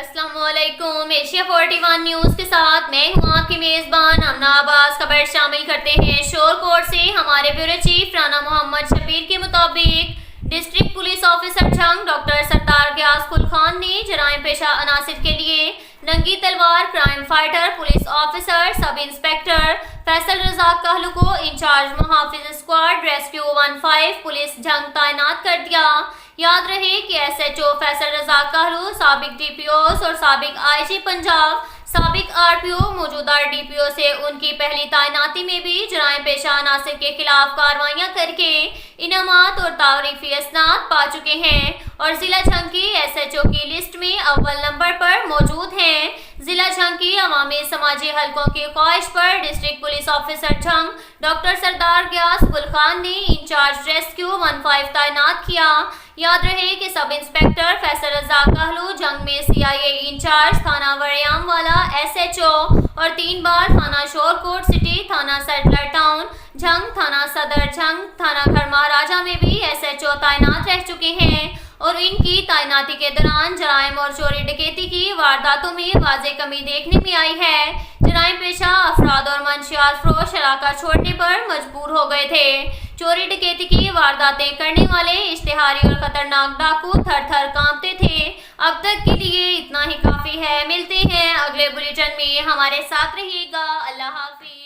السلام علیکم۔ Asia 41 news کے ساتھ میں ہوں آپ کی میزبان امنا عباس۔ خبر شامل کرتے ہیں شور کوٹ سے۔ ہمارے بیورو چیف رانا محمد شبیر کے مطابق ڈسٹرکٹ پولیس آفیسر جنگ ڈاکٹر سردار غیاث گل خان نے جرائم پیشہ عناصر کے لیے ننگی تلوار crime fighter police officer sub inspector Faisal Raza کہلو کو انچارج محافظ اسکواڈ ریسکیو 15 پولیس جنگ تعینات کر دیا۔ یاد رہے کہ S H O Faisal Raza کہلو سابق ڈی پی اوز اور سابق آئی جی پنجاب سابق آر پی او موجودہ ڈی پی او سے ان کی پہلی تعیناتی میں بھی جرائم پیشہ عناصر کے خلاف کارروائیاں کر کے انعامات اور تعریفی اسناد پا چکے ہیں اور ضلع جھنگ کی ایس ایچ او کی لسٹ میں اول نمبر پر موجود ہیں۔ ضلع جھنگ کی عوامی سماجی حلقوں کی خواہش پر district police officer Jhang doctor Sardar Ghiyas گل خان نے انچارج ریسکیو 15 تعینات کیا۔ یاد رہے کہ سب انسپیکٹر فیصل رضا کہلو جنگ میں سی آئی اے انچارج تھانہ وریام والا ایس ایچ او اور 3 بار تھانہ شور کوٹ سٹی تھانہ سیٹلر ٹاؤن جھنگ تھانہ صدر جھنگ تھانہ گھرما راجہ میں بھی ایس ایچ او تعینات رہ چکے ہیں اور ان کی تعیناتی کے دوران جرائم اور چوری ڈکیتی کی وارداتوں میں واضح کمی دیکھنے میں آئی ہے۔ جرائم پیشہ افراد اور منشیات فروش علاقہ چھوڑنے پر مجبور ہو گئے تھے۔ چوری ڈکیتی کی وارداتیں کرنے والے اشتہاری اور خطرناک ڈاکو تھر تھر کانپتے تھے۔ اب تک کے لیے اتنا ہی کافی ہے۔ ملتے ہیں اگلے بلیٹن میں، ہمارے ساتھ رہیے گا۔ اللہ حافظ۔